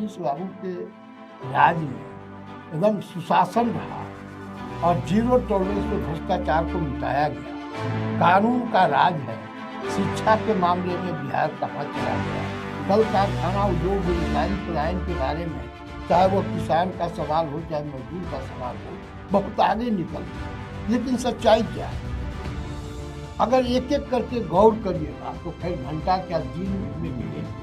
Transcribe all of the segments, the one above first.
नीतीश बाबू के राज में एकदम सुशासन रहा और जीरो टॉलरेंस पे भ्रष्टाचार को मिटाया गया। कानून का राज है। शिक्षा के मामले में बिहार कहाँ चला गया। कल कारखाना उद्योग बेरोजगारी पलायन के बारे में, चाहे वो किसान का सवाल हो चाहे मजदूर का सवाल हो, बहुत आगे निकल गया। लेकिन सच्चाई क्या है? अगर एक एक करके गौर करिएगा तो फिर घंटा क्या दिन में मिलेगा।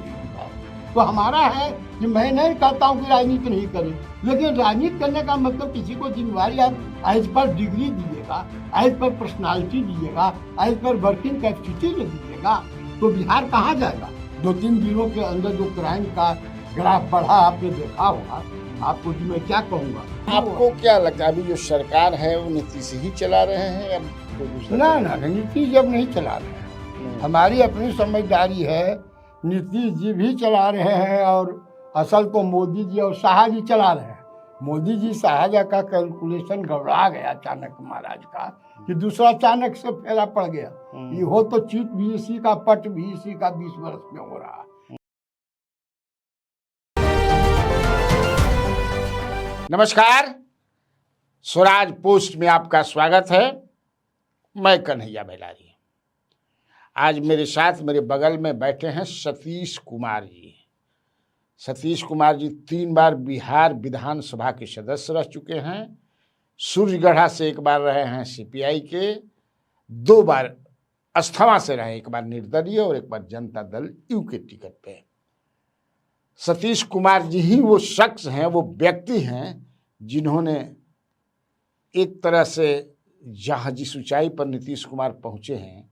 तो हमारा है कि मैं नहीं कहता हूँ कि राजनीति नहीं करें, लेकिन राजनीति करने का मतलब किसी को जिम्मेवारी आप एज पर डिग्री दीजिएगा, एज पर पर्सनालिटी दीजिएगा, एज पर वर्किंग कैपेसिटी दीजिएगा, तो बिहार कहाँ जाएगा? 2-3 दिनों के अंदर जो क्राइम का ग्राफ बढ़ा आपने देखा होगा, आपको जी मैं क्या कहूँगा। आपको क्या लगता है अभी जो सरकार है वो नीतीश ही चला रहे हैं या कोई दूसरा? ना नीतीश जब नहीं चला रहे हैं, हमारी अपनी समझदारी है। नीतीश जी भी चला रहे हैं और असल तो मोदी जी और शाह जी चला रहे हैं। मोदी जी शाहजहाँ का कैलकुलेशन गड़बड़ा गया चाणक्य महाराज का, कि दूसरा चाणक्य से फेरा पड़ गया। ये हो तो चीट भी इसी का, पट भी इसी का 20 वर्ष में हो रहा। नमस्कार, स्वराज पोस्ट में आपका स्वागत है। मैं कन्हैया बेलारी। आज मेरे साथ मेरे बगल में बैठे हैं सतीश कुमार जी। सतीश कुमार जी 3 बार बिहार विधानसभा के सदस्य रह चुके हैं। सूर्यगढ़ा से 1 बार रहे हैं सीपीआई के, 2 बार अस्थमा से रहे, 1 बार निर्दलीय और 1 बार जनता दल यू के टिकट पे। सतीश कुमार जी ही वो शख्स हैं, वो व्यक्ति हैं जिन्होंने एक तरह से जहाँ जिस ऊंचाई पर नीतीश कुमार पहुँचे हैं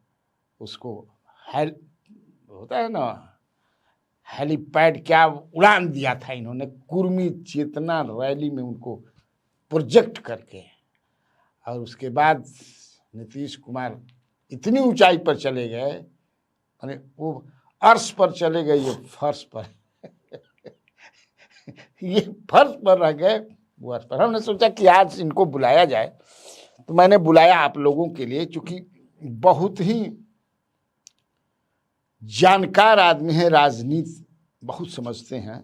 उसको होता है ना, हेलीपैड क्या उड़ान दिया था इन्होंने, कुर्मी चेतना रैली में उनको प्रोजेक्ट करके। और उसके बाद नीतीश कुमार इतनी ऊंचाई पर चले गए, यानी वो अर्श पर चले गए, ये फर्श पर ये फर्श पर रह गए, वो अर्श पर। हमने सोचा कि आज इनको बुलाया जाए, तो मैंने बुलाया आप लोगों के लिए, क्योंकि बहुत ही जानकार आदमी है, राजनीति बहुत समझते हैं,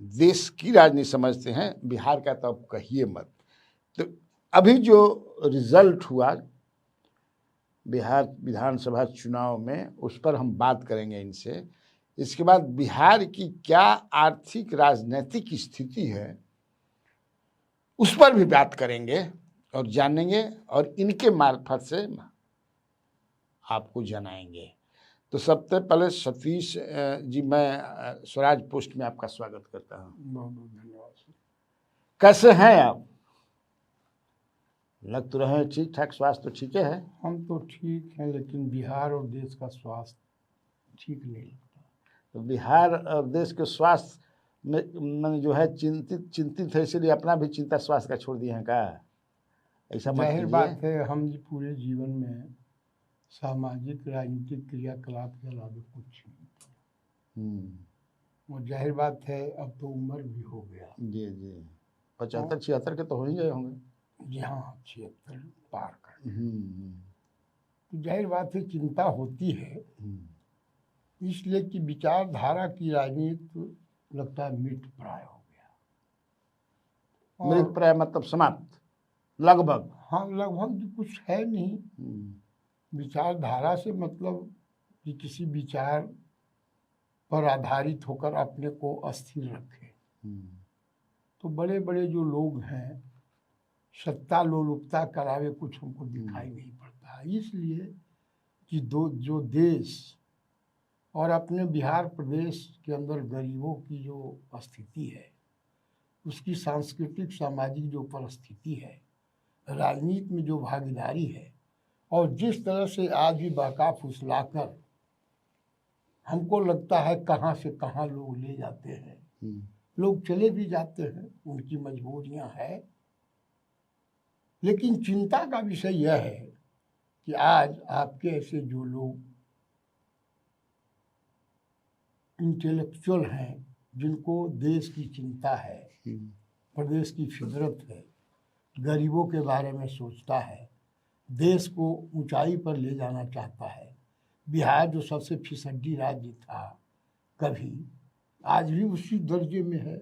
देश की राजनीति समझते हैं, बिहार का तो अब कहिए मत। तो अभी जो रिजल्ट हुआ बिहार विधानसभा चुनाव में, उस पर हम बात करेंगे इनसे। इसके बाद बिहार की क्या आर्थिक राजनीतिक स्थिति है उस पर भी बात करेंगे और जानेंगे, और इनके मार्फत से आपको जनाएंगे। तो सबसे पहले सतीश जी, मैं स्वराज पोस्ट में आपका स्वागत करता हूँ। बहुत बहुत धन्यवाद। कैसे हैं आप? लग तो रहे हैं ठीक ठाक, स्वास्थ्य तो ठीक है? हम तो ठीक हैं, लेकिन बिहार और देश का स्वास्थ्य ठीक नहीं लगता। तो बिहार और देश के स्वास्थ्य में जो है चिंतित है, इसीलिए अपना भी चिंता स्वास्थ्य का छोड़ दिए हैं का? ऐसा मत जाहिर कीजिए। बात है, हम जी पूरे जीवन में सामाजिक राजनीतिक क्रियाकलाप के अलावा कुछ नहीं। वो जाहिर बात है, अब तो उम्र भी हो गया। जी 75-76 के तो हो ही गए होंगे। जी हाँ, 76 पार कर। तो जाहिर बात है चिंता होती है, इसलिए कि विचारधारा की राजनीति लगता है मृत प्राय हो गया। मृत प्राय मतलब समाप्त लगभग? हाँ, लगभग कुछ है नहीं। विचारधारा से मतलब कि किसी विचार पर आधारित होकर अपने को अस्थिर रखे। तो बड़े बड़े जो लोग हैं, सत्ता लोलुपता करावे कुछ हमको दिखाई नहीं पड़ता है। इसलिए कि जो देश और अपने बिहार प्रदेश के अंदर गरीबों की जो स्थिति है, उसकी सांस्कृतिक सामाजिक जो परिस्थिति है, राजनीति में जो भागीदारी है, और जिस तरह से आज भी बहका फुसलाकर हमको लगता है कहाँ से कहाँ लोग ले जाते हैं। लोग चले भी जाते हैं, उनकी मजबूरियां हैं। लेकिन चिंता का विषय यह है कि आज आपके ऐसे जो लोग इंटेलेक्चुअल हैं, जिनको देश की चिंता है, प्रदेश की फितरत है, गरीबों के बारे में सोचता है, देश को ऊंचाई पर ले जाना चाहता है। बिहार जो सबसे फिसड्डी राज्य था कभी, आज भी उसी दर्जे में है।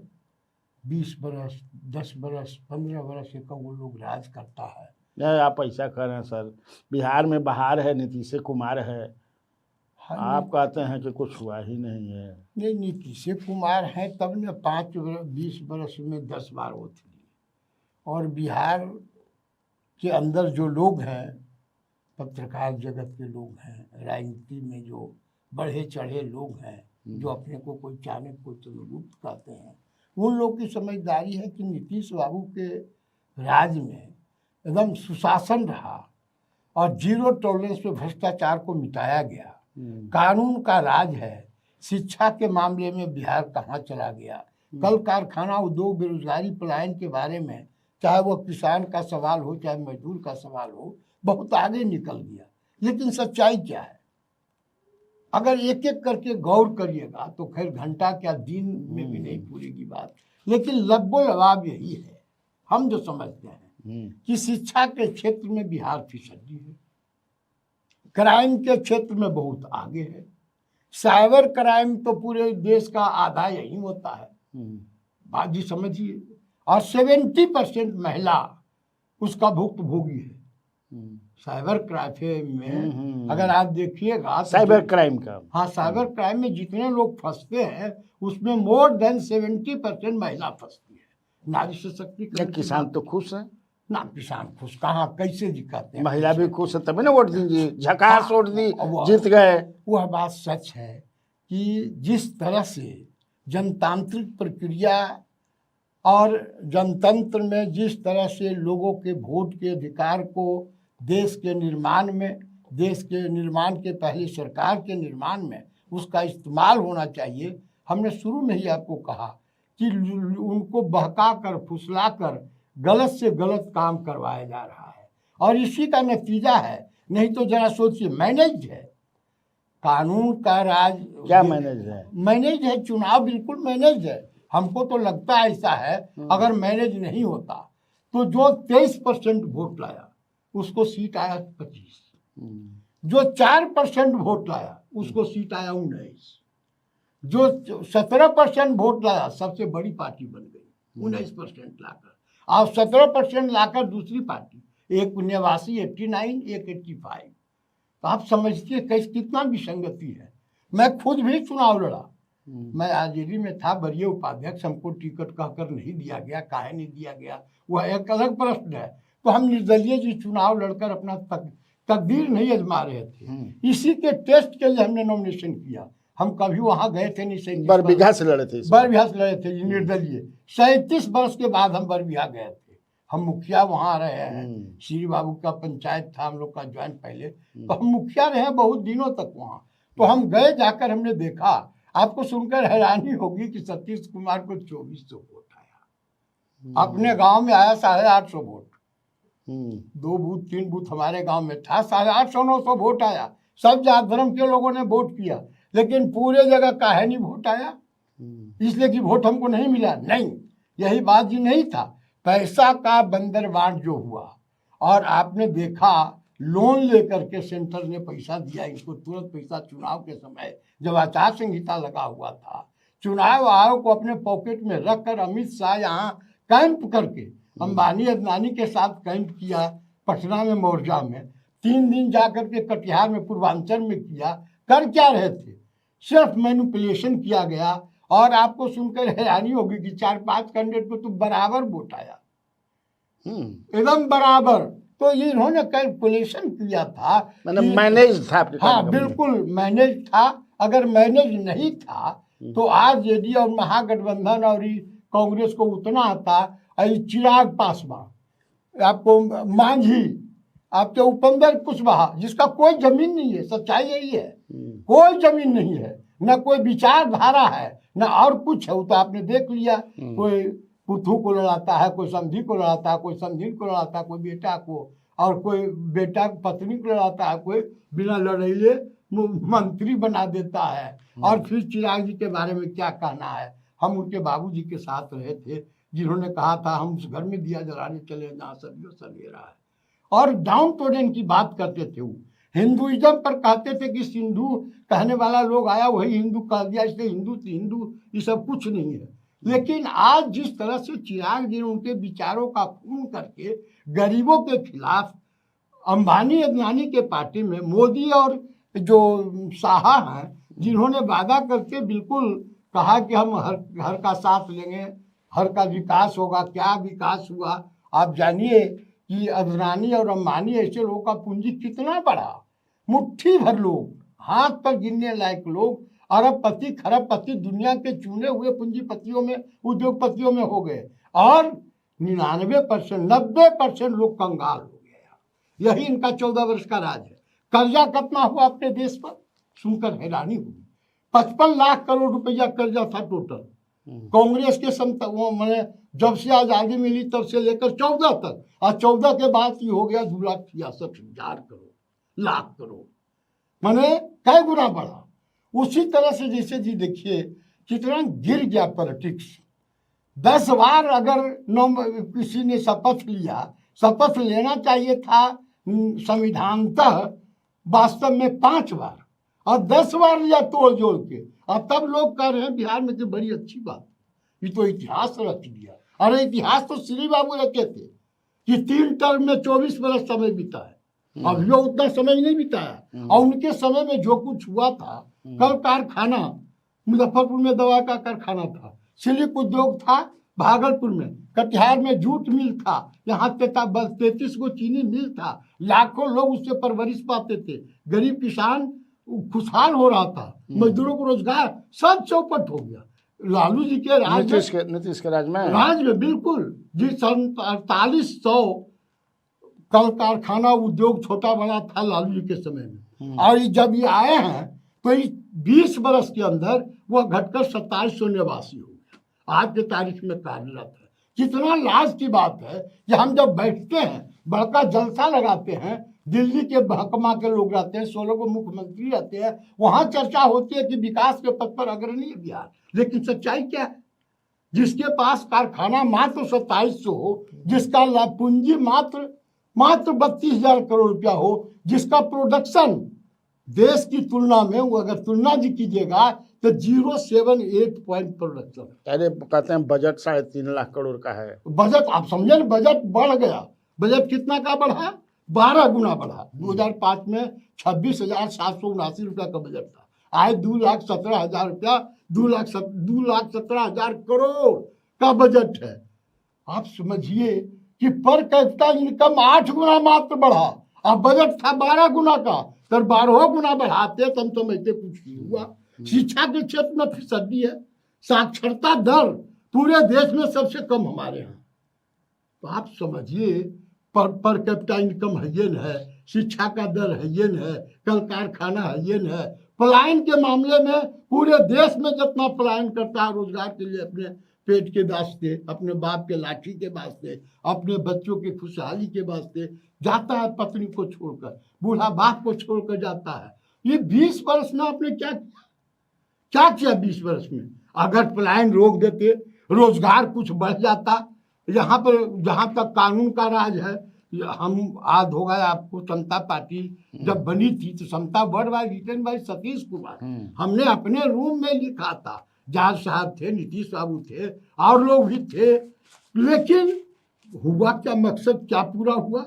20 बरस, 10 बरस, 15 बरस एक वो लोग राज करता है। नहीं, आप ऐसा कर रहे हैं सर। बिहार में बहार है, नीतीश कुमार है, हाँ, आप कहते हैं कि कुछ हुआ ही नहीं है। नहीं, नीतीश कुमार है तब न 20 बरस में 10 बार वो थी। और बिहार के अंदर जो लोग हैं, पत्रकार जगत के लोग हैं, राजनीति में जो बढ़े चढ़े लोग हैं, जो अपने को कोई चाणक्य को चंद्रगुप्त कहते हैं, उन लोग की समझदारी है कि नीतीश बाबू के राज में एकदम सुशासन रहा और 0 टॉलरेंस पे भ्रष्टाचार को मिटाया गया। कानून का राज है। शिक्षा के मामले में बिहार कहाँ चला गया। कल कारखाना उद्योग बेरोजगारी पलायन के बारे में, चाहे वो किसान का सवाल हो चाहे मजदूर का सवाल हो, बहुत आगे निकल गया। लेकिन सच्चाई क्या है? अगर एक एक करके गौर करिएगा तो खैर घंटा क्या दिन में भी नहीं पूरेगी बात। लेकिन लब्बो लबाब यही है, हम जो समझते हैं कि शिक्षा के क्षेत्र में बिहार फिसड्डी है, क्राइम के क्षेत्र में बहुत आगे है। साइबर क्राइम तो पूरे देश का आधा यही होता है, बात जी समझिए। और 70% महिला उसका भुक्तभोगी है। साइबर क्राइम में अगर आप देखिएगा, साइबर क्राइम का, हाँ, साइबर क्राइम में जितने लोग फंसते हैं उसमें मोर देन 70% महिला फंसती है। नारी सशक्तिकरण। किसान तो खुश है ना, किसान खुश कहाँ, कैसे दिखाते हैं? महिला भी खुश है तभी ना वोट दीजिए। झकास वोट दी, हाँ, जीत गए। वह बात सच है कि जिस तरह से जनतांत्रिक प्रक्रिया और जनतंत्र में जिस तरह से लोगों के वोट के अधिकार को देश के निर्माण में, देश के निर्माण के पहले सरकार के निर्माण में उसका इस्तेमाल होना चाहिए, हमने शुरू में ही आपको कहा कि उनको बहका कर, फुसला कर गलत से गलत काम करवाया जा रहा है और इसी का नतीजा है। नहीं तो जरा सोचिए, मैनेज है कानून का राज। क्या मैनेज है? मैनेज है, चुनाव बिल्कुल मैनेज है। हमको तो लगता है ऐसा है, अगर मैनेज नहीं होता तो जो 23% वोट लाया उसको सीट आया 25, जो 4% वोट लाया उसको सीट आया 19, जो 17% वोट लाया सबसे बड़ी पार्टी बन गई 19% लाकर, और 17% लाकर दूसरी पार्टी, एक 89, 89, एक 85। तो आप समझिए कैसे कितना विसंगति है। मैं खुद भी चुनाव लड़ा, मैं आरजेडी में था, वरीय उपाध्यक्ष, हमको टिकट कहकर नहीं दिया गया। काहे नहीं दिया गया वह एक अलग प्रश्न है। तो हम निर्दलीय जी चुनाव लड़कर अपना तकदीर नहीं आजमा रहे थे, इसी के टेस्ट के लिए हमने नॉमिनेशन किया। हम कभी वहां गए थे नहीं, बरबीघा से लड़े थे, बरबीघा से लड़े थे निर्दलीय। 37 वर्ष के बाद हम बरबीघा गए थे। हम मुखिया वहाँ रहे हैं, श्री बाबू का पंचायत था हम लोग का ज्वाइंट पहले, तो हम मुखिया रहे बहुत दिनों तक वहाँ। तो हम गए, जाकर हमने देखा, आपको सुनकर हैरानी होगी कि सतीश कुमार को 2400 वोट आया। अपने गांव में आया 850 वोट। 2 बूथ 3 बूथ हमारे गांव में था, 850 900 वोट आया। सब जात धर्म के लोगों ने वोट किया, लेकिन पूरे जगह काहे नहीं वोट आया? इसलिए कि वोट हमको नहीं मिला? नहीं, यही बात जी नहीं था। पैसा का बंदरबांट जो हुआ, और आपने देखा लोन लेकर के सेंटर ने पैसा दिया इनको, तुरंत पैसा चुनाव के समय जब आचार संहिता लगा हुआ था, चुनाव आयोग को अपने पॉकेट में रखकर अमित शाह यहाँ कैंप करके अंबानी अदनानी के साथ कैंप किया पटना में, मोरजा में 3 दिन जाकर के कटिहार में, पूर्वांचल में किया। कर क्या रहे थे? सिर्फ मैनिपुलेशन किया गया। और आपको सुनकर हैरानी होगी कि 4-5 कैंडिडेट को तो बराबर वोट आया, एकदम बराबर। तो ये इन्होंने कैलकुलेशन किया था, मैनेज था। हाँ, बिल्कुल मैनेज था। अगर मैनेज नहीं था तो आज जेडीयू और महागठबंधन और कांग्रेस को उतना आता। चिराग पासवान, आपको मांझी, आपके उपेंद्र कुशवाहा, जिसका कोई जमीन नहीं है, सच्चाई यही है, कोई जमीन नहीं है, न कोई विचारधारा है, न और कुछ है। वो तो आपने देख लिया, कोई पुथू को लड़ाता है, कोई समधी को लड़ाता है, कोई समधी को लड़ाता है, कोई बेटा को, और कोई बेटा पत्नी को लड़ाता है, कोई बिना लड़ाइए मंत्री बना देता है। और फिर चिराग जी के बारे में क्या कहना है? हम उनके बाबूजी के साथ रहे थे, जिन्होंने कहा था हम उस घर में दिया जलाने चले जहाँ सदियों से अंधेरा है। और डाउन टोडन की बात करते थे वो, हिंदुइज्म पर कहते थे कि सिंधु कहने वाला लोग आया वही हिंदू कह दिया, इसलिए हिंदू हिंदू ये सब कुछ नहीं है। लेकिन आज जिस तरह से चिराग जी ने उनके विचारों का खून करके गरीबों के खिलाफ अंबानी अदानी के पार्टी में मोदी और जो साहा हैं जिन्होंने वादा करके बिल्कुल कहा कि हम हर का साथ लेंगे, हर का विकास होगा, क्या विकास हुआ आप जानिए कि अदानी और अंबानी ऐसे लोगों का पूंजी कितना बड़ा, मुट्ठी भर लोग, हाथ पर गिनने लायक लोग, अरबपति खरबपति दुनिया के चुने हुए पूंजीपतियों में उद्योगपतियों में हो गए और 99% 90% लोग कंगाल हो गए। यही इनका 14 वर्ष का राज है। कर्जा कितना हुआ अपने देश पर सुनकर हैरानी हुई। 55 लाख करोड़ रुपया कर्जा था टोटल कांग्रेस के मैंने जब से आजादी मिली तब से लेकर 14 तक, और 14 के बाद ही हो गया 2,66,000 करोड़, लाख करोड़, मैंने कई गुना बढ़ा। उसी तरह से जैसे जी देखिए कितना गिर गया पॉलिटिक्स। 10 बार अगर किसी ने शपथ लिया, शपथ लेना चाहिए था संविधानतः वास्तव में 5 बार, और 10 बार लिया तोड़ जोड़ के, और तब लोग कह रहे हैं बिहार में तो बड़ी अच्छी बात, ये तो इतिहास रच दिया। अरे इतिहास तो श्री बाबू रखे थे कि 3 टर्म में 24 वर्ष समय बीता है, अब यो उतना समय नहीं बिताया, और उनके समय में जो कुछ हुआ था, कल कारखाना मुजफ्फरपुर में दवा का कारखाना था, सिलिक उद्योग था भागलपुर में, कटिहार में जूट मिल था, यहाँ 33 को चीनी मिल था, लाखों लोग उससे परवरिश पाते थे, गरीब किसान खुशहाल हो रहा था, मजदूरों को रोजगार, सब चौपट हो गया लालू जी के राज नीतीश के राज में बिल्कुल जी। 4800 कल कारखाना उद्योग छोटा बड़ा था लालू जी के समय में, और जब ये आए हैं तो 20 बरस के अंदर वह घटकर 2789 हो गया, आज के तारीख में कार्यरत है। कितना लाज की बात है कि हम जब बैठते हैं बड़का जलसा लगाते हैं, दिल्ली के महकमा के लोग रहते हैं, 16 को मुख्यमंत्री रहते हैं, वहां चर्चा होती है कि विकास के पथ पर अग्रणी है बिहार, लेकिन सच्चाई क्या है? जिसके पास कारखाना मात्र 2700 हो, जिसका पूंजी मात्र 32,000 करोड़ रुपया हो, जिसका प्रोडक्शन देश की तुलना में वो अगर तुलना जी कीजिएगा तो 0.78 पॉइंट प्रोडक्शन। अरे कहते हैं बजट 3.5 लाख करोड़ का है बजट, आप समझे ना, बजट बढ़ गया। बजट कितना का बढ़ा? 12 गुना बढ़ा। 2005 में 26,779 रुपया का बजट था, आज 2,17,000 रुपया, 2,17,000 करोड़ का बजट है। आप समझिए कि पर कैपिटा इनकम 8 गुना मात्र बढ़ा, अब बजट था 12 गुना का, तो 12 गुना बढ़ाते तो हम समझते कुछ नहीं हुआ। शिक्षा के क्षेत्र में फीसदी है, साक्षरता दर पूरे देश में सबसे कम हमारे यहाँ। तो आप समझिए पर कैपिटा इनकम हयन है, शिक्षा का दर हयन है, कल कारखाना हयन है। पलायन के मामले में पूरे देश में जितना पलायन करता है रोजगार के लिए, अपने पेट के वास्ते, अपने बाप के लाठी के वास्ते, अपने बच्चों की खुशहाली के वास्ते जाता है, पत्नी को छोड़कर, बूढ़ा बाप को छोड़कर जाता है। ये 20 वर्ष में आपने क्या किया 20 वर्ष में? अगर पलायन रोक देते, रोजगार कुछ बढ़ जाता। यहाँ पर जहाँ तक कानून का राज है, हम आज हो गया आपको, समता पार्टी जब बनी थी तो Samta word by written by Satish Kumar, हमने अपने रूम में लिखा था, जाट साहब थे, नीतीश बाबू थे, और लोग भी थे, लेकिन हुआ क्या? मकसद क्या पूरा हुआ?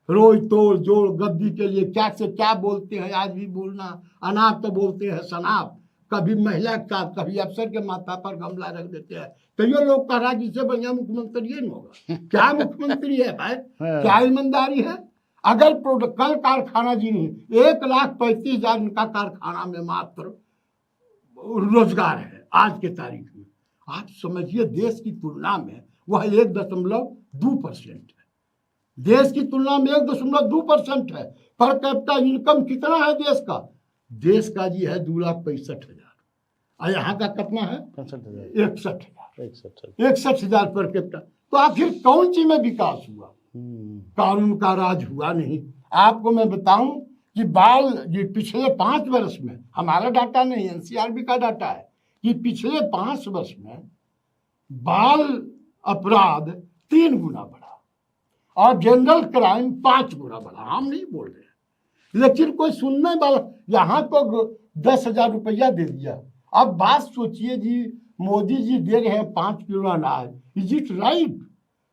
रोज तोड़ जोड़ गद्दी के लिए क्या से क्या बोलते हैं, आज भी बोलना, अनाप तो बोलते हैं शनाप, कभी महिला का, कभी अफसर के माथा पर गमला रख देते हैं। तो ये लोग कह रहा जिससे बढ़िया मुख्यमंत्री ये नहीं होगा। क्या मुख्यमंत्री है भाई? क्या ईमानदारी है? अगर कल कारखाना जी ने 1,35,000 इनका कारखाना में मात्र रोजगार है आज के तारीख में, आप समझिए देश की तुलना में वह 1.2% है। देश की तुलना में 1.2% है। पर कैपिटा इनकम कितना है देश का? देश का जी है 2,65,000, और यहाँ का कितना है? 61,000 पर कैपिटा। तो आखिर कौन सी में विकास हुआ? कानून का राज हुआ नहीं। आपको मैं बताऊं कि ये पिछले 5 वर्ष में, हमारा डाटा नहीं, एनसीआरबी का डाटा है कि पिछले 5 वर्ष में बाल अपराध 3 गुना बढ़ा और जनरल क्राइम 5 गुना बढ़ा। हम नहीं बोल रहे हैं, लेकिन कोई सुनने वाला, यहाँ तो 10,000 रुपया दे दिया। अब बात सोचिए जी, मोदी जी दे रहे हैं 5 किलो अनाज, इज इट राइट?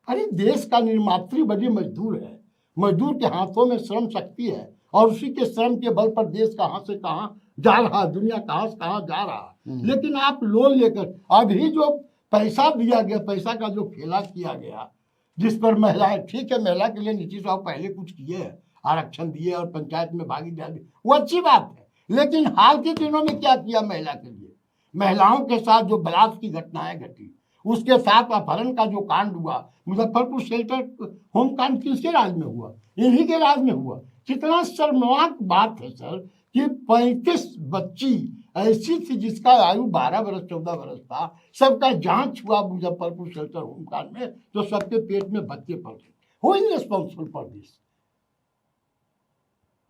अरे देश का निर्मात्री बड़ी मजदूर है, मजदूर के हाथों में श्रम शक्ति है, और उसी के श्रम के बल पर देश कहाँ से कहाँ जा रहा है, दुनिया कहाँ से कहाँ जा रहा है। लेकिन आप लोन लेकर अभी जो पैसा दिया गया, पैसा का जो खेला किया गया, जिस पर महिलाएं, ठीक है महिला के लिए नीतीश साहब पहले कुछ किए हैं, आरक्षण दिए और पंचायत में भागीदारी दी, वो अच्छी बात है। लेकिन हाल के दिनों में क्या किया महिला के लिए? महिलाओं के साथ जो बलात्कार की घटनाएं घटी, उसके साथ अपहरण का जो कांड हुआ, मुजफ्फरपुर शेल्टर होम कांड किसके राज में हुआ? इन्हीं के राज में हुआ। कितना शर्मनाक बात है सर कि 35 बच्ची ऐसी थी जिसका आयु 12 वर्ष 14 वर्ष था, सबका जांच हुआ मुजफ्फरपुर शेल्टर होम कांड में, तो सबके पेट में बच्चे पड़ गए। Who is responsible for this?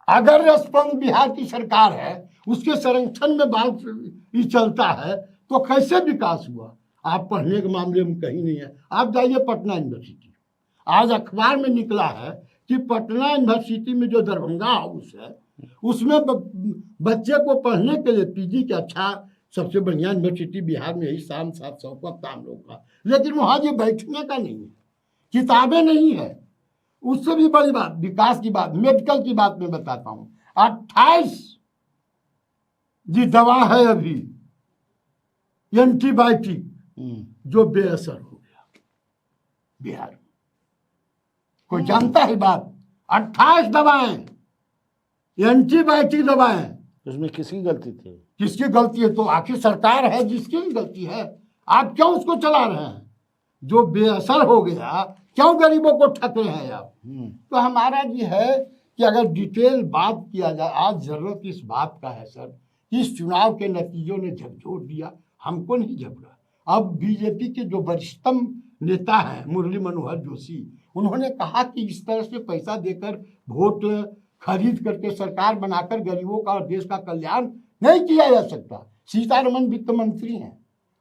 अगर रिस्पॉन्स बिहार की सरकार है, उसके संरक्षण में बात ही चलता है, तो कैसे विकास हुआ? आप पढ़ने के मामले में कहीं नहीं है। आप जाइए पटना यूनिवर्सिटी, आज अखबार में निकला है कि पटना यूनिवर्सिटी में जो दरभंगा हाउस है, उसमें बच्चे को पढ़ने के लिए पीजी का अच्छा सबसे बढ़िया यूनिवर्सिटी बिहार में यही 700 का काम लोग का, लेकिन वहाँ जो बैठने का नहीं है, किताबें नहीं है। उससे भी बड़ी बात, विकास की बात, मेडिकल की बात मैं बताता हूँ। 28 जी दवा है अभी एंटीबायोटिक जो बेअसर हो गया बिहार में। कोई जानता है बात? 28 दवाएं, एंटीबायोटिक दवाएं, उसमें किसकी गलती थी? किसकी गलती है? तो आखिर सरकार है जिसकी भी गलती है, आप क्यों उसको चला रहे हैं? जो बेअसर हो गया, क्यों गरीबों को ठग रहे हैं आप? तो हमारा ये है कि अगर डिटेल बात किया जाए, आज जरूरत इस बात का है सर कि इस चुनाव के नतीजों ने झकझोर दिया, हमको नहीं झपड़ा। अब बीजेपी के जो वरिष्ठतम नेता हैं मुरली मनोहर जोशी, उन्होंने कहा कि इस तरह से पैसा देकर वोट खरीद करके सरकार बनाकर गरीबों का और देश का कल्याण नहीं किया जा सकता। सीतारमन वित्त मंत्री हैं,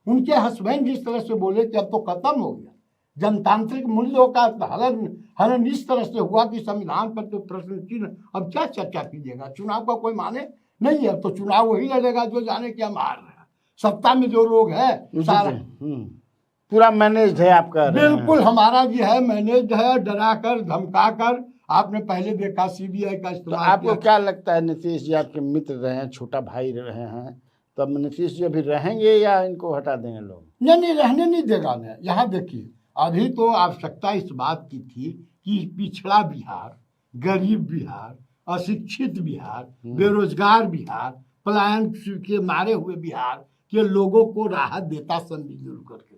उनके हस्बैंड जिस तरह से बोले कि अब तो खत्म हो गया, जनतांत्रिक मूल्यों का हनन इस तरह से हुआ कि संविधान पर तो प्रश्न चिन्ह, अब क्या चर्चा कीजिएगा? चुनाव का कोई माने नहीं है। तो चुनाव वही लड़ेगा जो जाने क्या मार रहा है। सत्ता में जो लोग है सारा पूरा मैनेज है आपका? बिल्कुल हमारा ये है, मैनेज है, डरा कर धमका कर। आपने पहले देखा सीबीआई का इस्तेमाल। तो आपको क्या लगता है, नीतीश जी आपके मित्र रहे हैं, छोटा भाई रहे हैं, तो अब नीतीश जी अभी रहेंगे या इनको हटा देंगे लोग? नहीं, रहने नहीं देगा मैं। यहाँ देखिए, अभी तो आवश्यकता इस बात की थी कि पिछड़ा बिहार, गरीब बिहार, अशिक्षित बिहार, बेरोजगार बिहार, पलायन के मारे हुए बिहार के लोगों को राहत देता सब मिलजुल करके।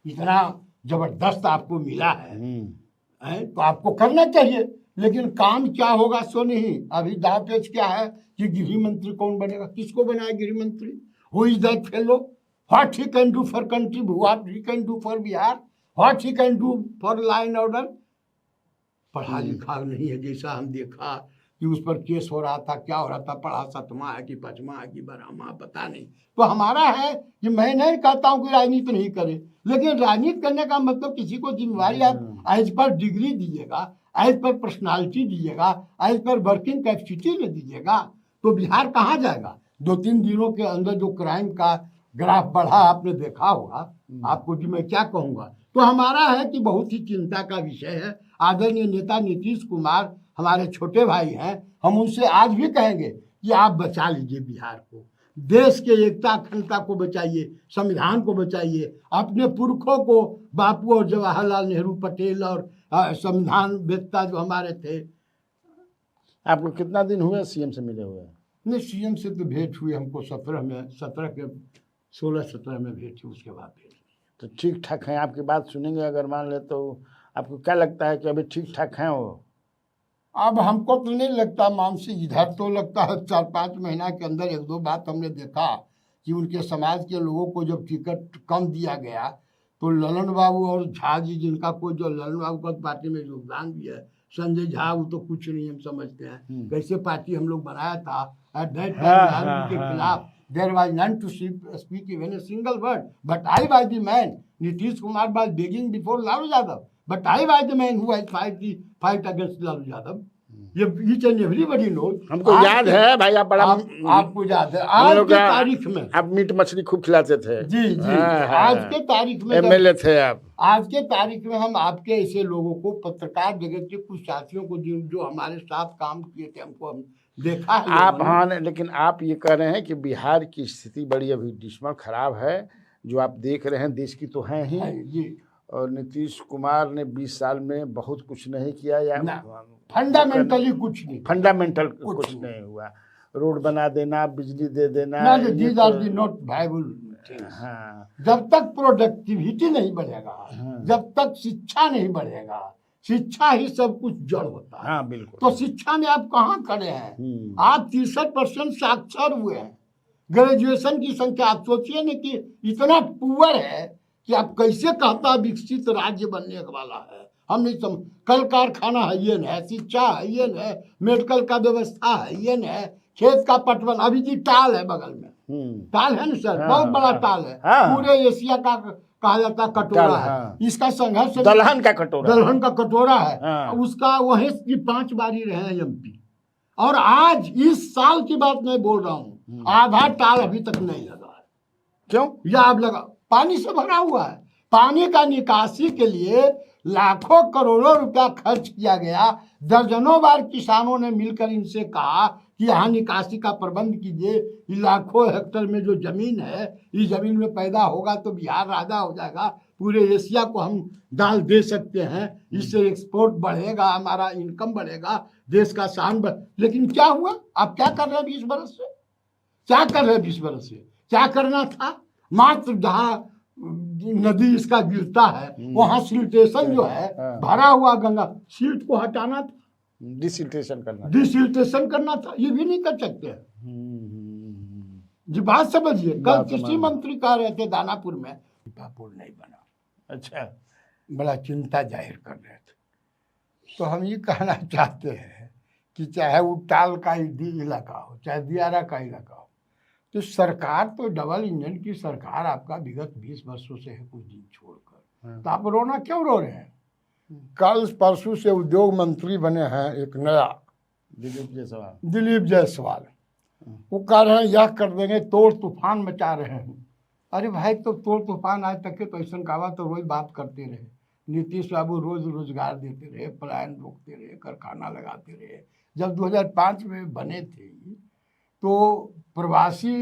इतना जबरदस्त आपको मिला है तो आपको करना चाहिए। लेकिन काम क्या होगा सो नहीं। अभी दाव पेच क्या है कि गृह मंत्री कौन बनेगा, किसको बनाए गृह मंत्री? Who is that fellow? What he can do for country, what he can do for Bihar, what he can do for law and order? पढ़ा लिखा नहीं है, जैसा हम देखा कि उस पर केस हो रहा था, क्या हो रहा था, पढ़ा 7वां है कि 5वां है कि 12वां, पता नहीं। तो हमारा है कि मैं नहीं कहता हूँ कि राजनीति नहीं करे, लेकिन राजनीति करने का मतलब किसी को जिम्मेवारी आप एज पर डिग्री दीजिएगा, एज पर पर्सनालिटी दीजिएगा, एज पर वर्किंग कैपेसिटी में दीजिएगा, तो बिहार कहाँ जाएगा? 2-3 दिनों के अंदर जो क्राइम का ग्राफ बढ़ा आपने देखा होगा, आपको जी मैं क्या कहूँगा। तो हमारा है कि बहुत ही चिंता का विषय है। आदरणीय नेता नीतीश कुमार हमारे छोटे भाई हैं, हम उनसे आज भी कहेंगे कि आप बचा लीजिए बिहार को, देश के एकता अखंडता को बचाइए, संविधान को बचाइए, अपने पुरखों को, बापू और जवाहरलाल नेहरू पटेल और संविधान वेत्ता जो हमारे थे। आपको कितना दिन हुआ सीएम से मिले हुए? नहीं, सीएम से तो भेंट हुई हमको 16-17 में भेंट हुई, उसके बाद भेंट। तो ठीक ठाक हैं? आपकी बात सुनेंगे अगर मान ले तो आपको क्या लगता है कि अभी ठीक ठाक हैं वो? अब हमको तो नहीं लगता मानसी, इधर तो लगता है 4-5 महीना के अंदर 1-2 बात हमने देखा कि उनके समाज के लोगों को जब टिकट कम दिया गया तो ललन बाबू और झा जी, जिनका कोई जो ललन बाबू का पार्टी में योगदान भी है, संजय झा, वो तो कुछ नहीं हम समझते हैं कैसे पार्टी हम लोग बनाया था। एट दैट टाइम के खिलाफ there was none to speak even a single word, but I was the man. Nitish Kumar was begging before Lalu Yadav, but I was the man who had fight against Lalu Yadav. ये each and everybody knows. हमको याद है भाई, आप बड़ा आपको याद है आज के तारीख में आप मीट मछली खूब खिलाते थे। जी जी, आज के तारीख में एमएलए थे आप। आज के तारीख में हम आपके ऐसे लोगों को, पत्रकार जगत के कुछ साथियों को जो हमारे साथ काम किए थे, हमको हम देखा है आप हाँ, लेकिन आप ये कह रहे हैं कि बिहार की स्थिति बड़ी अभी डिस्मल खराब है, जो आप देख रहे हैं देश की तो है ही जी। और नीतीश कुमार ने 20 साल में बहुत कुछ नहीं किया, या फंडामेंटली कुछ नहीं, फंडामेंटल कुछ नहीं हुआ। रोड बना देना, बिजली दे देना, these are the not viable. हाँ, जब तक प्रोडक्टिविटी नहीं बढ़ेगा, जब तक शिक्षा नहीं बढ़ेगा, शिक्षा ही सब कुछ जड़ होता है। हाँ बिल्कुल। तो शिक्षा में आप कहाँ खड़े हैं? आप 63% साक्षर हुए हैं, ग्रेजुएशन की संख्या आप सोचिए ना कि इतना पुअर है कि आप कैसे कहता विकसित राज्य बनने वाला है। हम नहीं समझ, कल कारखाना है, शिक्षा है, मेडिकल का व्यवस्था है, खेत का पटवन, अभी जी टाल है बगल में, टाल है ना सर, बहुत बड़ा टाल है, पूरे एशिया का कहा जाता कटोरा है। इसका संघर्ष दलहन का कटोरा है। उसका वहीं की 5 बारी रहे हैं एमपी। और आज इस साल की बात नहीं बोल रहा हूँ, आधा टाल अभी तक नहीं लगा है। क्यों? या अब लगा, पानी से भरा हुआ है। पानी का निकासी के लिए लाखों करोड़ों रुपया खर्च किया गया। दर्जनों बार किसानों ने मिलकर इनसे कहा कि यहाँ निकासी का प्रबंध कीजिए। लाखों हेक्टेयर में जो जमीन है, इस जमीन में पैदा होगा तो बिहार राजा हो जाएगा, पूरे एशिया को हम दाल दे सकते हैं, इससे एक्सपोर्ट बढ़ेगा, हमारा इनकम बढ़ेगा, देश का शान बढ़। लेकिन क्या हुआ? आप क्या कर रहे हैं 20 बरस से? क्या कर रहे हैं 20 बरस से? क्या करना था? मात्र जहाँ नदी इसका गिरता है वहां सिल्टेशन जो है भरा हुआ गंगा, सिल्ट को हटाना था, डिसिल्टेशन करना था। ये भी नहीं कर सकते जी। बात समझिए, कल कृषि मंत्री कह रहे थे दानापुर में पुल नहीं बना। अच्छा, बड़ा चिंता जाहिर कर रहे थे। तो हम ये कहना चाहते हैं कि चाहे वो टाल का इलाका हो, चाहे दियारा का इलाका हो, तो सरकार तो डबल इंजन की सरकार आपका विगत 20 वर्षों से है, कुछ दिन छोड़कर। तो आप रोना क्यों रो रहे हैं? कल परसों से उद्योग मंत्री बने हैं एक नया, दिलीप जायसवाल। वो कह रहे हैं यह कर देंगे, तोड़ तूफान मचा रहे हैं। अरे भाई, तो तोड़ तूफान आज तक के तो ऐसा कहा तो रोज बात करते रहे। नीतीश बाबू रोज रोजगार देते रहे, पलायन रोकते रहे, कारखाना लगाते रहे। जब 2005 में बने थे तो प्रवासी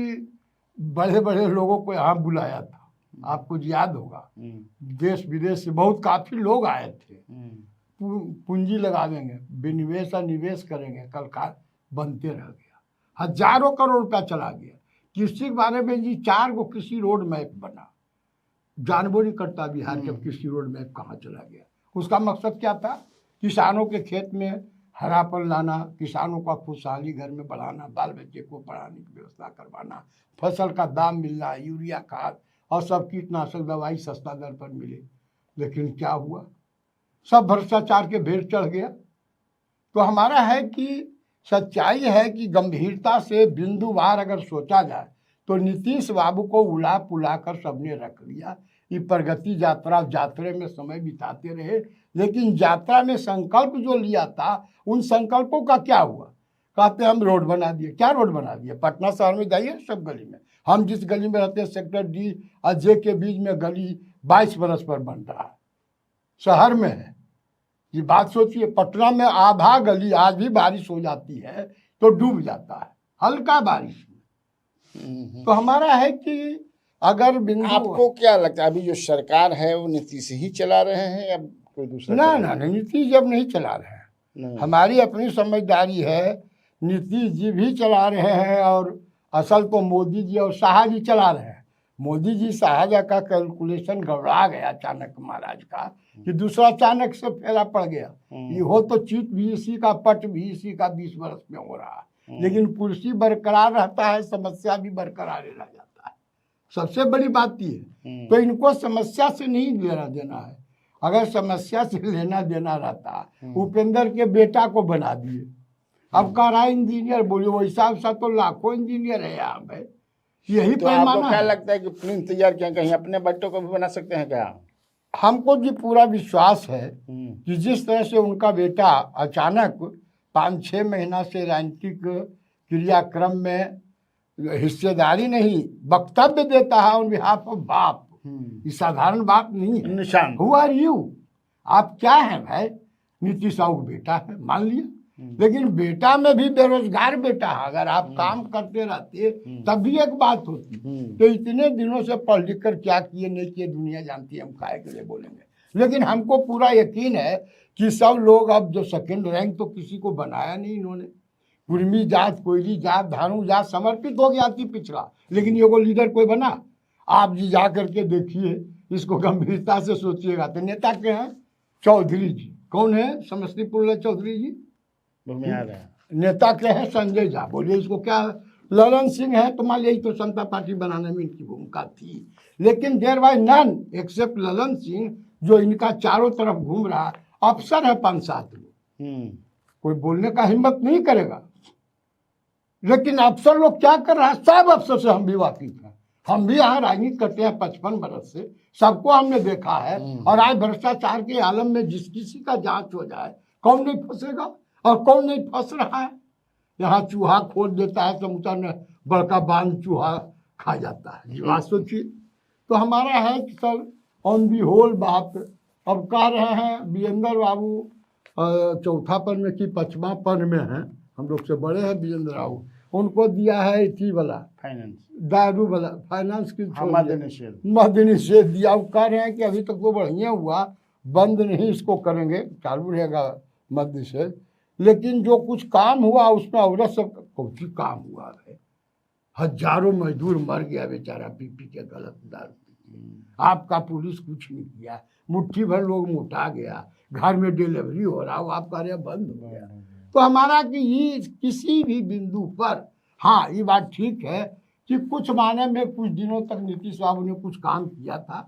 बड़े बड़े लोगों को यहाँ बुलाया था, आपको याद होगा। देश विदेश से बहुत काफी लोग आए थे। पूंजी लगावेंगे, विनिवेश और निवेश करेंगे, कल बनते रह गया। हजारों करोड़ रुपया चला गया। कृषि के बारे में जी 4 गो कृषि रोड मैप बना, जानबो नहीं करता बिहार के कृषि रोड मैप कहाँ चला गया। उसका मकसद क्या था? किसानों के खेत में हरापन लाना, किसानों का खुशहाली घर में बढ़ाना, बाल बच्चे को पढ़ाने की व्यवस्था करवाना, फसल का दाम मिलना, यूरिया खाद और सब कीटनाशक दवाई सस्ता दर पर मिले। लेकिन क्या हुआ? सब भ्रष्टाचार के भेड़ चढ़ गया। तो हमारा है कि सच्चाई है कि गंभीरता से बिंदुवार अगर सोचा जाए तो नीतीश बाबू को उला पुला कर सबने रख लिया। ये प्रगति यात्रा में समय बिताते रहे, लेकिन यात्रा में संकल्प जो लिया था, उन संकल्पों का क्या हुआ? कहते हम रोड बना दिए। क्या रोड बना दिए? पटना शहर में जाइए, सब गली में, हम जिस गली में रहते हैं सेक्टर डी और जे के बीच में गली 22 बरस पर बन रहा है, शहर में है। ये बात सोचिए, पटना में आधा गली आज भी बारिश हो जाती है तो डूब जाता है, हल्का बारिश में। तो हमारा है कि अगर आपको क्या लगता है अभी जो सरकार है वो नीतीश ही चला रहे हैं या कोई दूसरा? ना, नीतीश जब नहीं चला रहे हैं, हमारी अपनी समझदारी है। नीतीश जी भी चला रहे हैं और असल तो मोदी जी और शाह जी चला रहे हैं। मोदी जी शाह का कैलकुलेशन गड़बड़ा गया अचानक महाराज का, कि दूसरा अचानक से फेरा पड़ गया। ये हो तो चीट भी इसी का, पट भी इसी का 20 वर्ष में हो रहा है। लेकिन कुर्सी बरकरार रहता है, समस्या भी बरकरार रह जाता है। सबसे बड़ी बात ये, तो इनको समस्या से नहीं लेना देना है। अगर समस्या से लेना देना रहता, उपेंद्र के बेटा को बना दिए, अब कह रहा है इंजीनियर, बोलिए वैसा वैसा तो लाखों इंजीनियर है यहाँ पे। यही तो आपको क्या लगता है कि फिल्म तैयार किया, कहीं अपने बच्चों को भी बना सकते हैं क्या? हमको जी पूरा विश्वास है कि जिस तरह से उनका बेटा अचानक 5-6 महीना से राजनीतिक क्रियाक्रम में हिस्सेदारी नहीं, वक्तव्य देता है ऑन बिहाफ ऑफ बाप। ये साधारण बात नहीं है। निशान। Who are you? आप क्या है भाई? नीतीश साहू का बेटा है, मान लिया, लेकिन बेटा में भी बेरोजगार बेटा है। अगर आप काम करते रहते तब भी एक बात होती। तो इतने दिनों से पढ़ लिख कर क्या किए नहीं किए दुनिया जानती है, हम काहे के लिए बोलेंगे। लेकिन हमको पूरा यकीन है कि सब लोग, अब जो सेकंड रैंक तो किसी को बनाया नहीं इन्होंने। कुर्मी जात, कोयली जात, धानु जात समर्पित हो गया थी पिछड़ा, लेकिन ये को लीडर कोई बना? आप जी जा करके देखिए, इसको गंभीरता से सोचिएगा। तो नेता के हैं चौधरी जी, कौन है? समस्तीपुर चौधरी जी नेता के हैं संजय झा। बोलिए इसको क्या? ललन सिंह है, तो मान लीजिए तो जनता पार्टी बनाने में इनकी भूमिका थी, लेकिन there by none except Lalan Singh, जो इनका चारों तरफ घूम रहा। अफसर है 5-7 लोग, कोई बोलने का हिम्मत नहीं करेगा। लेकिन अफसर लोग क्या कर रहा है? सब अफसर से हम भी वाकिफ हैं। हम भी यहाँ राजनीति करते हैं 55 बरस से, सबको हमने देखा है। और आज भ्रष्टाचार के आलम में जिस किसी का जांच हो जाए, कौन नहीं फंसेगा और कौन नहीं फंस रहा है। यहाँ चूहा खोद देता है, समूचा ने बड़का बांध चूहा खा जाता है। जी बात सोचिए। तो हमारा है कि सर ऑन दी होल बात अब कह रहे हैं वीरेंद्र बाबू चौथा पद में कि 5वां पद में है, हम लोग से बड़े हैं वीरेंद्र बाबू, उनको दिया है इसी वाला फाइनेंस, दारू वाला फाइनेंस की मद्य निषेध दिया। वो कह रहे हैं कि अभी तक तो बढ़िया हुआ, बंद नहीं इसको करेंगे, चालू रहेगा मद्य निषेध। लेकिन जो कुछ काम हुआ उसमें औरत सब कुछ काम हुआ है। हजारों मजदूर मर गया बेचारा पी पी के गलत दारू। आपका पुलिस कुछ नहीं किया, मुट्ठी भर लोग मोटा गया, घर में डिलीवरी हो रहा हो, आप कह रहे बंद हो गया। तो हमारा कि ये किसी भी बिंदु पर, हाँ ये बात ठीक है कि कुछ माने में कुछ दिनों तक नीतीश बाबू ने कुछ काम किया था,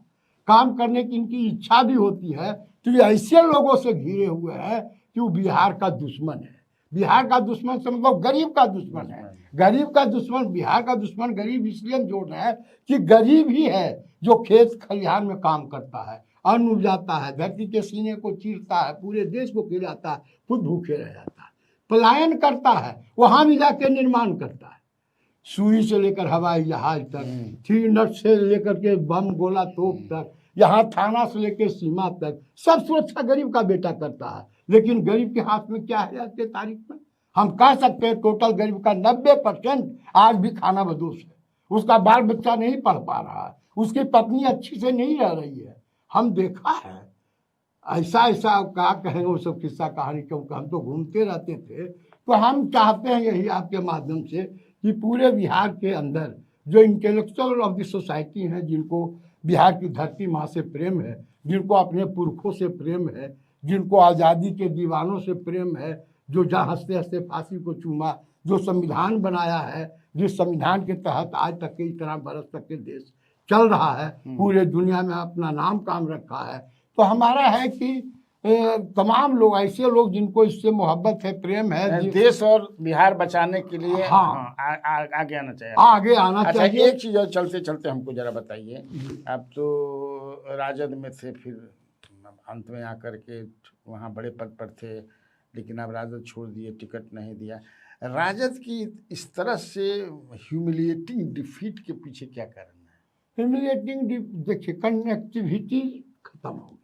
काम करने की इनकी इच्छा भी होती है। तो ये ऐसे लोगों से घिरे हुए हैं कि वो बिहार का दुश्मन है। बिहार का दुश्मन से मतलब गरीब का दुश्मन है। गरीब का दुश्मन, बिहार का दुश्मन गरीब इसलिए जोड़ रहे हैं कि गरीब ही है जो खेत खलिहान में काम करता है, अन्न उपजाता है, धरती के सीने को चीरता है, पूरे देश को खिलाता है, खुद भूखे रह जाता है, पलायन करता है, वहां भी जाके निर्माण करता है। सुई से लेकर हवाई जहाज तक, 3 नट से लेकर के बम गोला तोप तक, यहाँ थाना से लेकर सीमा तक, सब सुरक्षा गरीब का बेटा करता है। लेकिन गरीब के हाथ में क्या है आज के तारीख में? हम कह सकते हैं टोटल गरीब का 90% आज भी खाना बदोश है। उसका बाल बच्चा नहीं पढ़ पा रहा है, उसकी पत्नी अच्छी से नहीं रह रही है। हम देखा है ऐसा ऐसा, क्या कहेंगे वो सब किस्सा कहानी, क्योंकि हम तो घूमते रहते थे। तो हम चाहते हैं यही आपके माध्यम से कि पूरे बिहार के अंदर जो इंटेलेक्चुअल ऑफ द सोसाइटी हैं, जिनको बिहार की धरती माँ से प्रेम है, जिनको अपने पुरखों से प्रेम है, जिनको आज़ादी के दीवानों से प्रेम है, जो जहाँ हंसते हंसते फांसी को चूमा, जो संविधान बनाया है, जिस संविधान के तहत आज तक के इतना बरस तक के देश चल रहा है, पूरे दुनिया में अपना नाम काम रखा है। तो हमारा है कि तमाम लोग, ऐसे लोग जिनको इससे मोहब्बत है, प्रेम है, देश और बिहार बचाने के लिए हाँ, आगे आना चाहिए, आगे आना चाहिए। एक चीज और चलते चलते हमको जरा बताइए, आप तो राजद में थे, फिर अंत में आकर के वहाँ बड़े पद पर थे, लेकिन अब राजद छोड़ दिए, टिकट नहीं दिया। राजद की इस तरह से ह्यूमिलिएटिंग डिफीट के पीछे क्या कारण है? ह्यूमिलिएटिंग, देखिए कनेक्टिविटी खत्म हो गया।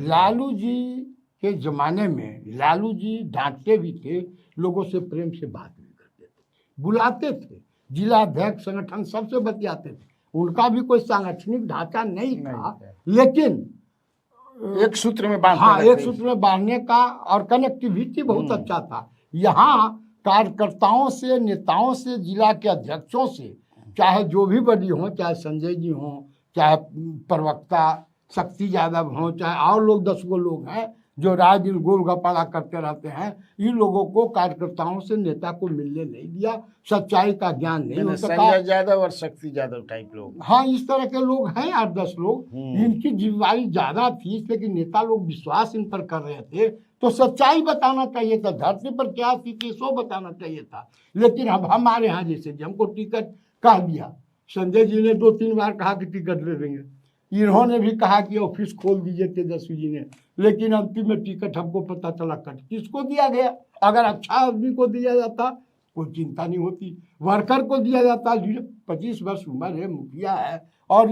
लालू जी के ज़माने में लालू जी डांटते भी थे, लोगों से प्रेम से बात भी करते थे, बुलाते थे, जिला अध्यक्ष संगठन सबसे बतियाते थे। उनका भी कोई सांगठनिक ढांचा नहीं था, लेकिन एक सूत्र में बांधने, हाँ, एक सूत्र में बांधने का, और कनेक्टिविटी बहुत अच्छा था। यहाँ कार्यकर्ताओं से, नेताओं से, जिला के अध्यक्षों से, चाहे जो भी बड़ी हों, चाहे संजय जी हों, चाहे प्रवक्ता शक्ति यादव हों, चाहे और लोग 10 गो लोग हैं जो राज दिन गोल गपाड़ा करते रहते हैं, इन लोगों को कार्यकर्ताओं से नेता को मिलने नहीं दिया, सच्चाई का ज्ञान नहीं हो सका। संजय यादव और शक्ति यादव टाइप लोग, हाँ, इस तरह के लोग हैं 8-10 लोग, इनकी जिम्मेदारी ज्यादा थी, इसलिए कि नेता लोग विश्वास इन पर कर रहे थे, तो सच्चाई बताना चाहिए था, धरती पर क्या स्थिति सो बताना चाहिए था। लेकिन अब हमारे यहाँ जैसे हमको टिकट कह दिया, संजय जी ने 2-3 बार कहा कि टिकट ले देंगे, इन्होंने भी कहा कि ऑफिस खोल दीजिए तेजस्वी जी ने, लेकिन अंतिम में टिकट हमको पता चला कट किसको दिया गया। अगर अच्छा आदमी को दिया जाता कोई चिंता नहीं होती, वर्कर को दिया जाता, 25 वर्ष उम्र है, मुखिया है, और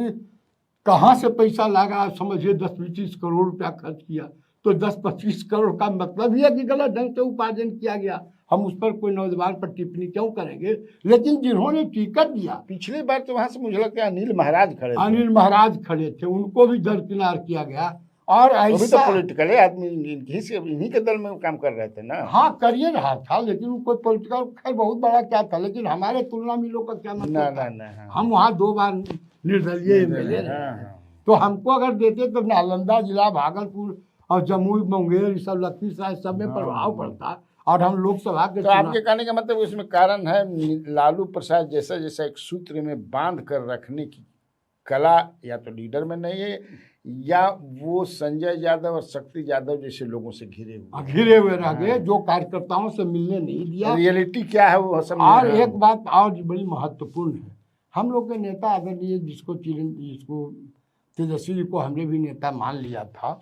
कहाँ से पैसा लगा समझिए 10-20 करोड़ रुपया खर्च किया, तो 10-25 करोड़ का मतलब ही है कि गलत ढंग से उपार्जन किया गया। हम उस पर कोई नौजवान पर टिप्पणी क्यों करेंगे। लेकिन जिन्होंने टिकट दिया, पिछली बार तो वहां से मुझे लगता है अनिल महाराज खड़े थे। अनिल महाराज खड़े थे, उनको भी दरकिनार किया गया। और वो भी ऐसा तो पॉलिटिकल है आदमी, इन्हीं के दल में काम कर रहे थे ना। हाँ करिए रहा था, लेकिन वो कोई पॉलिटिकल खैर बहुत बड़ा क्या था, लेकिन हमारे तुलना में लोग का क्या मतलब ना था? ना ना, हाँ। हम वहाँ 2 बार निर्दलीय एमएलए रहे हाँ, हैं। हाँ। तो हमको अगर देते तो नालंदा जिला, भागलपुर और जमुई, मुंगेर, ये सब लखीसराय सब में प्रभाव पड़ता, और हम लोकसभा के तो आपके कहने का मतलब इसमें कारण है लालू प्रसाद जैसा जैसा एक सूत्र में बांध कर रखने की कला या तो लीडर में नहीं है, या वो संजय यादव और शक्ति यादव जैसे लोगों से घिरे हुए रह गए, जो कार्यकर्ताओं से मिलने नहीं दिया। रियलिटी क्या है वो सब। और एक बात और बड़ी महत्वपूर्ण है, हम लोग के नेता आदरणीय जिसको तेजस्वी जी को हमने भी नेता मान लिया था,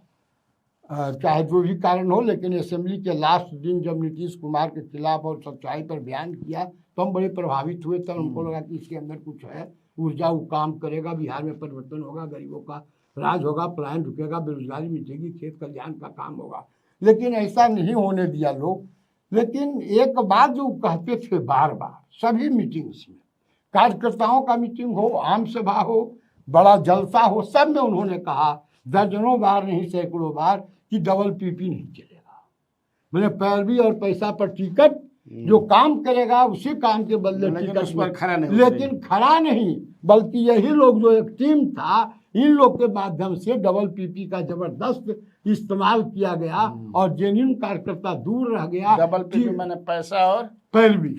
चाहे जो भी कारण हो, लेकिन असेंबली के लास्ट दिन जब नीतीश कुमार के खिलाफ और सच्चाई पर बयान किया तो हम बड़े प्रभावित हुए। तब हमको लगा कि इसके अंदर कुछ है, ऊर्जा वो काम करेगा, बिहार में परिवर्तन होगा, गरीबों का राज होगा, पलायन रुकेगा, बेरोजगारी मिटेगी, खेत कल्याण का काम होगा। लेकिन ऐसा नहीं होने दिया लोग। लेकिन एक बात जो कहते थे बार बार सभी मीटिंग्स में, कार्यकर्ताओं का मीटिंग हो, आम सभा हो, बड़ा जलसा हो, सब में उन्होंने कहा दर्जनों बार नहीं सैकड़ों बार कि डबल पीपी नहीं चलेगा। मैंने पैरवी और पैसा पर टिकट, जो काम करेगा उसी काम के बदले टिकट पर खड़ा नहीं, लेकिन खड़ा नहीं, बल्कि यही लोग जो एक टीम था, इन लोग के माध्यम से डबल पीपी का जबरदस्त इस्तेमाल किया गया और जेन्युइन कार्यकर्ता दूर रह गया। डबल पीपी मैंने पैसा और पैरवी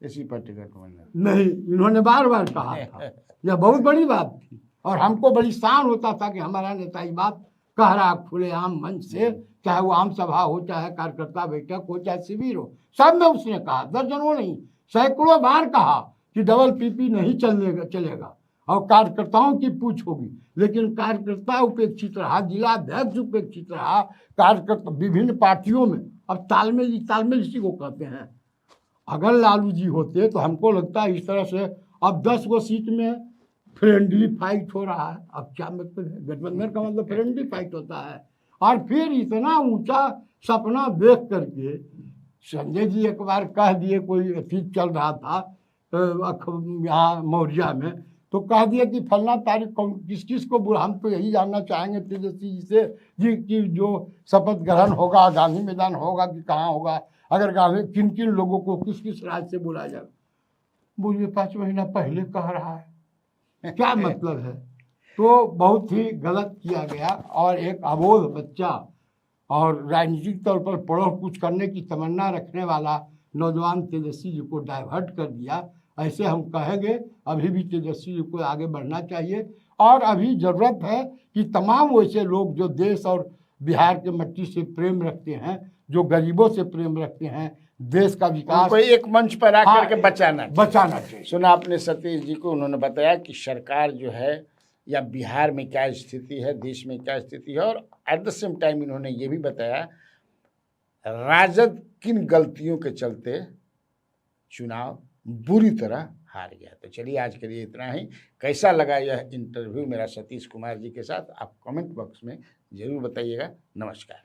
इसी पर टिकट नहीं, इन्होंने बार बार कहा था। यह बहुत बड़ी बात थी और हमको बड़ी शान होता था कि हमारा नेता ये बात कह रहा खुलेआम मंच से, चाहे वो आम सभा हो, चाहे कार्यकर्ता बैठक हो, चाहे शिविर हो, सब में उसने कहा, दर्जनों नहीं सैकड़ों बार कहा कि डबल पीपी नहीं चलेगा और कार्यकर्ताओं की पूछ होगी। लेकिन कार्यकर्ता उपेक्षित रहा, जिला अध्यक्ष उपेक्षित रहा, कार्यकर्ता विभिन्न पार्टियों में। अब तालमेल इसी को कहते हैं। अगर लालू जी होते तो हमको लगता है इस तरह से अब 10 गो सीट में फ्रेंडली फाइट हो रहा है। अब क्या मतलब है, गठबंधन का मतलब फ्रेंडली फाइट होता है। और फिर इतना ऊंचा सपना देख करके संजय जी एक बार कह दिए, कोई अतीत चल रहा था यहाँ मौर्या में, तो कह दिया कि फलना तारीख किस किस को बुला। हम तो यही जानना चाहेंगे तेजस्वी जी से जी कि जो शपथ ग्रहण होगा गांधी मैदान होगा कि कहाँ होगा, अगर गांधी किन किन लोगों को किस किस राज्य से बुलाया जाए। बोलिए 5 महीना पहले कह रहा है, क्या मतलब है। तो बहुत ही गलत किया गया और एक अबोध बच्चा और राजनीतिक तौर पर पढ़ो कुछ करने की तमन्ना रखने वाला नौजवान तेजस्वी जी को डाइवर्ट कर दिया। ऐसे हम कहेंगे अभी भी तेजस्वी जी को आगे बढ़ना चाहिए और अभी ज़रूरत है कि तमाम वैसे लोग जो देश और बिहार के मिट्टी से प्रेम रखते हैं, जो गरीबों से प्रेम रखते हैं, देश का विकास एक मंच पर आकर के बचाना चाहिए। सुना आपने सतीश जी को, उन्होंने बताया कि सरकार जो है या बिहार में क्या स्थिति है, देश में क्या स्थिति है, और एट द सेम टाइम इन्होंने ये भी बताया राजद किन गलतियों के चलते चुनाव बुरी तरह हार गया। तो चलिए आज के लिए इतना ही। कैसा लगा यह इंटरव्यू मेरा सतीश कुमार जी के साथ, आप कमेंट बॉक्स में ज़रूर बताइएगा। नमस्कार।